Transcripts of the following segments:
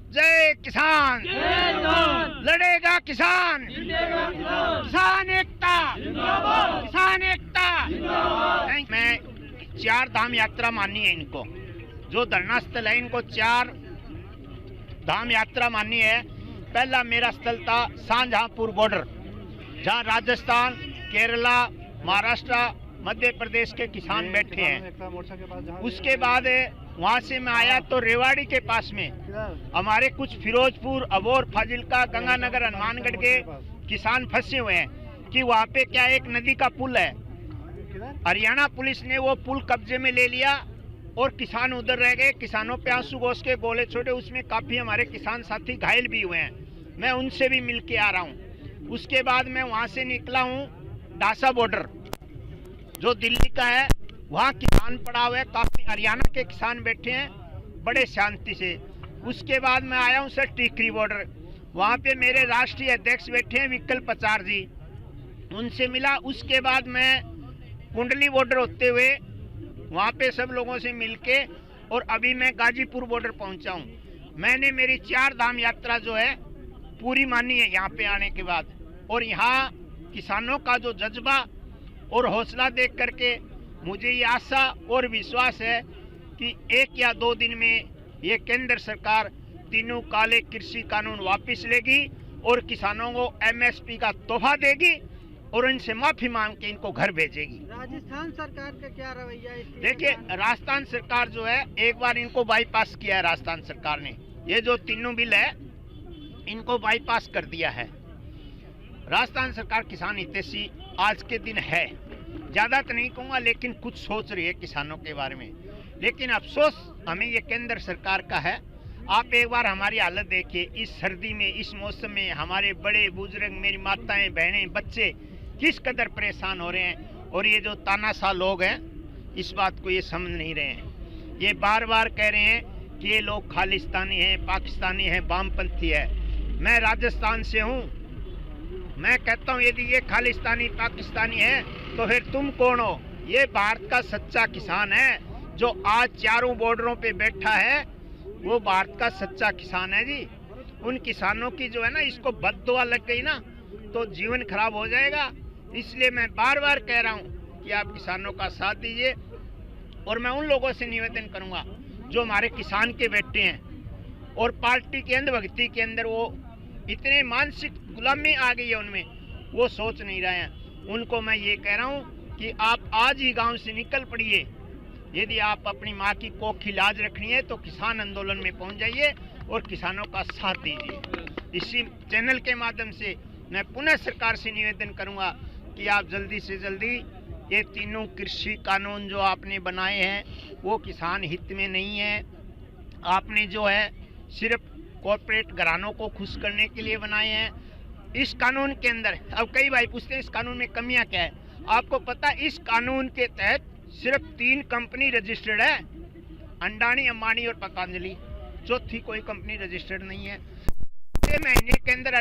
जय किसान, लड़ेगा किसान, किसान एकता, किसान एकता। मैं 4 धाम यात्रा माननी है इनको, जो धरना स्थल है इनको 4 धाम यात्रा माननी है। पहला मेरा स्थल था शाहजहांपुर बॉर्डर, जहां राजस्थान, केरला, महाराष्ट्र, मध्य प्रदेश के किसान बैठे हैं। उसके बाद वहां से मैं आया तो रेवाड़ी के पास में हमारे कुछ फिरोजपुर, अबोर, फाजिलका, गंगानगर, हनुमानगढ़ के किसान फंसे हुए हैं कि वहां पे क्या एक नदी का पुल है। हरियाणा पुलिस ने वो पुल कब्जे में ले लिया और किसान उधर रह गए। किसानों पे आंसू घोष के गोले छोड़े, उसमें काफी हमारे किसान साथी घायल भी हुए हैं। मैं उनसे भी मिल के आ रहा हूँ। उसके बाद मैं वहां से निकला हूँ डासा बॉर्डर, जो दिल्ली का है। वहाँ किसान पड़ा हुआ है, काफी हरियाणा के किसान बैठे हैं बड़े शांति से। उसके बाद मैं आया हूँ सर टीकरी बॉर्डर, वहाँ पे मेरे राष्ट्रीय अध्यक्ष बैठे हैं विकल्प पचार जी, उनसे मिला। उसके बाद मैं कुंडली बॉर्डर होते हुए वहाँ पे सब लोगों से मिलके और अभी मैं गाजीपुर बॉर्डर पहुँचा हूँ। मैंने मेरी 4 धाम यात्रा जो है पूरी मानी है यहाँ पे आने के बाद, और यहाँ किसानों का जो जज्बा और हौसला देख करके मुझे ये आशा और विश्वास है कि 1 या 2 दिन में ये केंद्र सरकार तीनों काले कृषि कानून वापस लेगी और किसानों को एमएसपी का तोहफा देगी और इनसे माफी मांग के इनको घर भेजेगी। राजस्थान सरकार का क्या रवैया है? देखिए, राजस्थान सरकार जो है एक बार इनको बाईपास किया है। राजस्थान सरकार ने ये जो तीनों बिल है इनको बाईपास कर दिया है। राजस्थान सरकार किसान हितैषी आज के दिन है, ज्यादा तो नहीं कहूँगा, लेकिन कुछ सोच रही है किसानों के बारे में। लेकिन अफसोस हमें ये केंद्र सरकार का है। आप एक बार हमारी हालत देखिए, इस सर्दी में, इस मौसम में हमारे बड़े बुजुर्ग, मेरी माताएं, बहनें, बच्चे किस कदर परेशान हो रहे हैं। और ये जो तानाशाह लोग हैं इस बात को ये समझ नहीं रहे हैं। ये बार बार कह रहे हैं कि ये लोग खालिस्तानी हैं, पाकिस्तानी हैं, वामपंथी है। मैं राजस्थान से हूँ, मैं कहता हूँ यदि ये खालिस्तानी पाकिस्तानी है तो फिर तुम कौन हो? ये भारत का सच्चा किसान है जो आज 4 बॉर्डरों पे बैठा है, वो भारत का सच्चा किसान है जी। उन किसानों की जो है ना, इसको बद्दुआ लग गई ना तो जीवन खराब हो जाएगा। इसलिए मैं बार बार कह रहा हूँ कि आप किसानों का साथ दीजिए। और मैं उन लोगों से निवेदन करूँगा जो हमारे किसान के बैठे हैं और पार्टी के अंधभक्ति के अंदर वो इतने मानसिक गुलामी आ गई है उनमें, वो सोच नहीं रहे हैं। उनको मैं ये कह रहा हूँ कि आप आज ही गांव से निकल पड़िए। यदि आप अपनी माँ की कोख की लाज रखनी है तो किसान आंदोलन में पहुंच जाइए और किसानों का साथ दीजिए। इसी चैनल के माध्यम से मैं पुनः सरकार से निवेदन करूंगा कि आप जल्दी से जल्दी ये तीनों कृषि कानून जो आपने बनाए हैं वो किसान हित में नहीं है। आपने जो है सिर्फ कॉर्पोरेट घरानों को खुश करने के लिए बनाए हैं। इस कानून के अंदर अब कई भाई पूछते हैं इस कानून में कमियां क्या है। आपको पता है इस कानून के तहत सिर्फ 3 कंपनी रजिस्टर्ड है, अंडानी, अंबानी और पतंजलि। चौथी कोई कंपनी रजिस्टर्ड नहीं है। अगले महीने के अंदर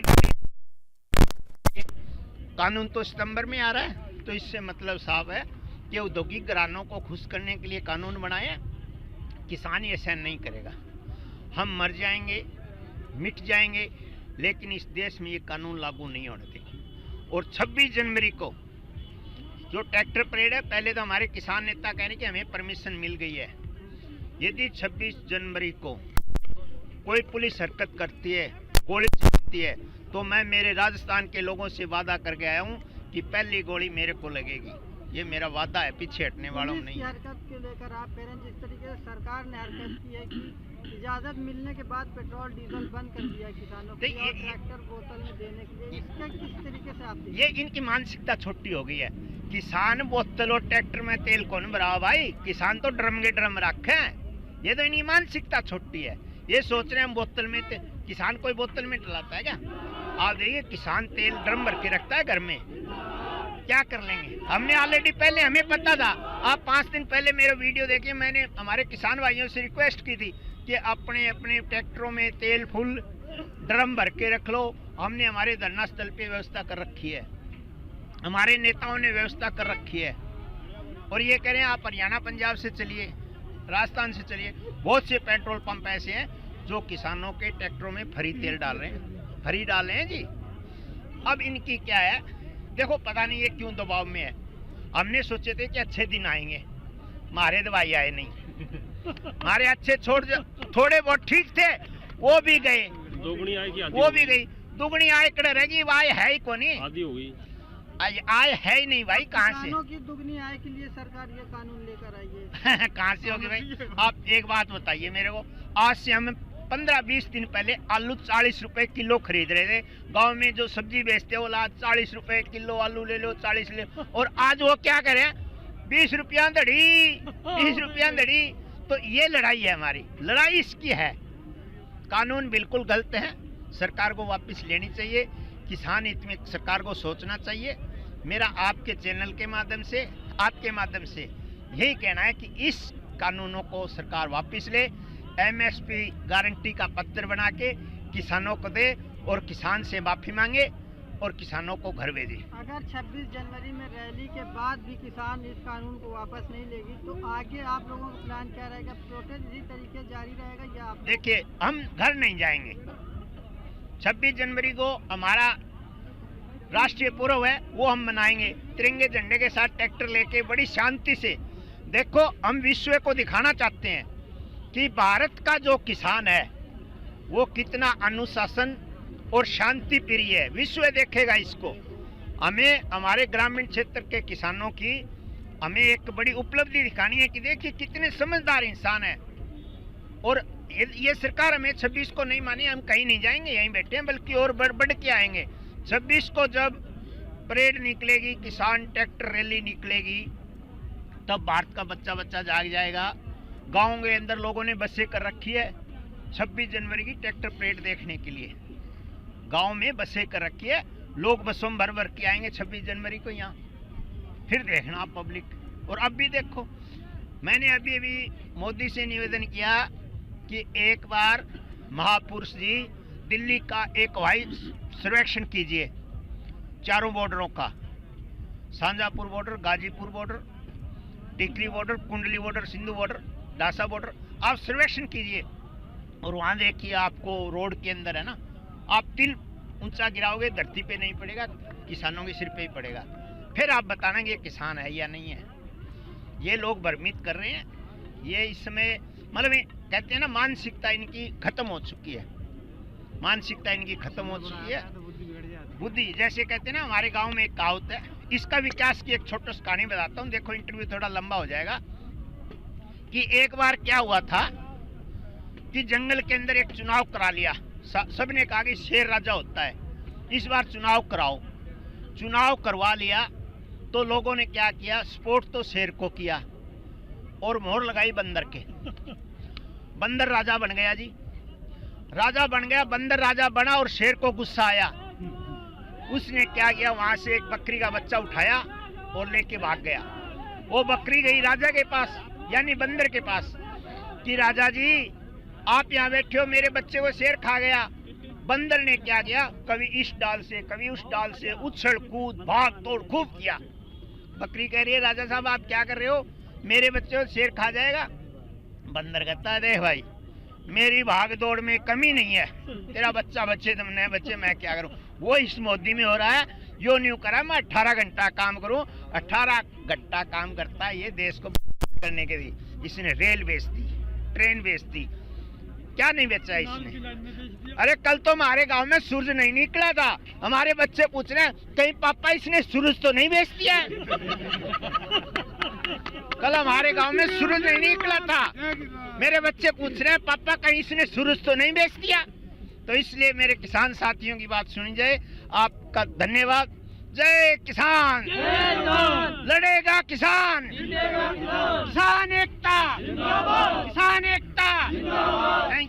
कानून तो सितंबर में आ रहा है, तो इससे मतलब साफ है कि औद्योगिक घरानों को खुश करने के लिए कानून बनाए। किसान ये सहन नहीं करेगा, हम मर जाएंगे, मिट जाएंगे, लेकिन इस देश में ये कानून लागू नहीं होने देंगे। और 26 जनवरी को जो ट्रैक्टर परेड है, पहले तो हमारे किसान नेता कह रहे हैं कि हमें परमिशन मिल गई है। यदि 26 जनवरी को कोई पुलिस हरकत करती है, गोली चलती है, तो मैं मेरे राजस्थान के लोगों से वादा करके आया हूँ कि पहली गोली मेरे को लगेगी। ये मेरा वादा है, पीछे हटने वाला हूँ नहीं। हरकत को लेकर आप कह रहे हैं, जिस तरीके से सरकार ने हरकत की है कि इजाजत मिलने के बाद पेट्रोल डीजल बंद कर दिया किसानों को और ट्रैक्टर बोतल में देने के लिए, इसका किस तरीके से आप ये इनकी मानसिकता छोटी हो गई है। किसान बोतल और ट्रैक्टर में तेल कौन भरा भाई? किसान तो ड्रम के ड्रम रखे हैं। ये तो इनकी मानसिकता छोटी है। ये सोच रहे हैं हम बोतल में, किसान कोई बोतल में डलाता है क्या? आप देखिए किसान तेल ड्रम भर के रखता है घर में, क्या कर लेंगे? हमने ऑलरेडी पहले, हमें पता था। आप 5 दिन पहले मेरा वीडियो देखिए, मैंने हमारे किसान भाइयों से रिक्वेस्ट की थी कि अपने अपने ट्रैक्टरों में तेल फुल ड्रम भर के रख लो। हमने हमारे धरना स्थल पे व्यवस्था कर रखी है, हमारे नेताओं ने व्यवस्था कर रखी है। और ये कह रहे हैं आप हरियाणा पंजाब से चलिए, राजस्थान से चलिए, बहुत से पेट्रोल पंप ऐसे हैं जो किसानों के ट्रैक्टरों में फ्री तेल डाल रहे हैं, फ्री डाल रहे हैं जी। अब इनकी क्या है, देखो पता नहीं ये क्यों दबाव में है। हमने सोचे थे कि अच्छे दिन आएंगे, मारे दवाई आए नहीं। हमारे अच्छे थोड़े बहुत ठीक थे, वो भी गए। दोगुनी आय की वो भी गई, दुगनी आय कड़े रहेगी, वो आय है ही कोनी, आधी हो गई। आय है ही नहीं भाई, कहाँ से किसानों की दुगनी आय के लिए सरकार ये कानून लेकर आई है। कहाँ से होगी भाई? आप एक बात बताइए मेरे को, आज से हम 15-20 दिन पहले आलू 40 रुपए किलो खरीद रहे थे। गांव में जो सब्जी बेचते हो, बोला 40 रुपए किलो आलू ले लो, 40 ले लो। और आज वो क्या करें, 20 रुपया धड़ी, 20 रुपया धड़ी। तो ये लड़ाई है हमारी, लड़ाई इसकी है। कानून बिल्कुल गलत है, सरकार को वापस लेनी चाहिए। किसान हित में सरकार को सोचना चाहिए। मेरा आपके चैनल के माध्यम से, आपके माध्यम से यही कहना है कि इस कानूनों को सरकार वापस ले, एमएसपी गारंटी का पत्र बना के किसानों को दे और किसान से माफी मांगे और किसानों को घर भेजे। अगर 26 जनवरी में रैली के बाद भी किसान इस कानून को वापस नहीं लेगी तो आगे आप लोगों का प्लान क्या रहेगा? प्रोटेस्ट इसी तरीके जारी रहेगा या आप? देखिए, हम घर नहीं जाएंगे। 26 जनवरी को हमारा राष्ट्रीय पर्व है, वो हम मनाएंगे तिरंगे झंडे के साथ, ट्रैक्टर लेके बड़ी शांति से। देखो, हम विश्व को दिखाना चाहते हैं कि भारत का जो किसान है वो कितना अनुशासन और शांति प्रिय है। विश्व देखेगा इसको। हमें हमारे ग्रामीण क्षेत्र के किसानों की हमें एक बड़ी उपलब्धि दिखानी है कि देखिए कितने समझदार इंसान है। और ये सरकार हमें 26 को नहीं मानी, हम कहीं नहीं जाएंगे, यहीं बैठे हैं, बल्कि और बढ़ के आएंगे। 26 को जब परेड निकलेगी, किसान ट्रैक्टर रैली निकलेगी, तब भारत का बच्चा बच्चा जाग जाएगा। गाँव के अंदर लोगों ने बसें कर रखी है 26 जनवरी की ट्रैक्टर परेड देखने के लिए। गांव में बसें कर रखी है, लोग बसों में भर के आएंगे 26 जनवरी को यहाँ। फिर देखना आप पब्लिक। और अब भी देखो, मैंने अभी मोदी से निवेदन किया कि एक बार महापुरुष जी दिल्ली का एक हवाई सर्वेक्षण कीजिए, चारों बॉर्डरों का, शाहजहांपुर बॉर्डर, गाजीपुर बॉर्डर, टिकरी बॉर्डर, कुंडली border, Sindhu border, Dasa border, आप सर्वेक्षण कीजिए। और वहाँ देखिए, आपको रोड के अंदर है ना, आप तिल ऊंचा गिराओगे धरती पे नहीं पड़ेगा, किसानों के सिर पे ही पड़ेगा। फिर आप बताना कि ये किसान है या नहीं है। ये लोग भ्रमित कर रहे हैं। ये इस समय मतलब कहते हैं ना, मानसिकता इनकी खत्म हो चुकी है, मानसिकता इनकी खत्म हो चुकी है, बुद्धि। जैसे कहते हैं ना, हमारे गाँव में एक कहावत है, इसका विकास की एक छोटा सा कहानी बताता हूँ। देखो, इंटरव्यू थोड़ा लंबा हो जाएगा। कि एक बार क्या हुआ था कि जंगल के अंदर एक चुनाव करा लिया। सबने कहा कि शेर राजा होता है, इस बार चुनाव कराओ। चुनाव करवा लिया तो लोगों ने क्या किया, सपोर्ट तो शेर को किया और मोहर लगाई बंदर के। बंदर राजा बन गया जी, राजा बन गया, बंदर राजा बना और शेर को गुस्सा आया। उसने क्या किया, वहां से एक बकरी का बच्चा उठाया और लेके भाग गया। वो बकरी गई राजा के पास, यानी बंदर के पास, कि राजा जी आप यहाँ बैठे हो, मेरे बच्चे को शेर खा गया। बंदर ने क्या किया, कभी इस डाल से कभी उस डाल से उछल कूद भाग तोड़ खूब किया। बकरी कह रही है, राजा साहब आप क्या कर रहे हो, मेरे बच्चे को शेर खा जाएगा। बंदर कहता है, देख भाई, मेरी भाग दौड़ में कमी नहीं है, तेरा बच्चा बच्चे तुमने बच्चे, मैं क्या करूं। वो इस मोदी में हो रहा है, यो न्यू करा, मैं 18 घंटा काम करूं। 18 घंटा काम करता है ये देश को करने के लिए। इसने रेल बेच दी, ट्रेन बेच दी, क्या नहीं बेचा इसने। अरे कल तो हमारे गांव में सूरज नहीं निकला था, हमारे बच्चे पूछ रहे हैं कहीं पापा इसने सूरज तो नहीं बेच दिया। कल हमारे गांव में सूरज नहीं निकला था, मेरे बच्चे पूछ रहे हैं पापा कहीं इसने सूरज तो नहीं बेच दिया। तो इसलिए मेरे किसान साथियों की बात सुनी जाए। आपका धन्यवाद। जय किसान, लड़ेगा किसान, किसान एकता, किसान एकता। थैंक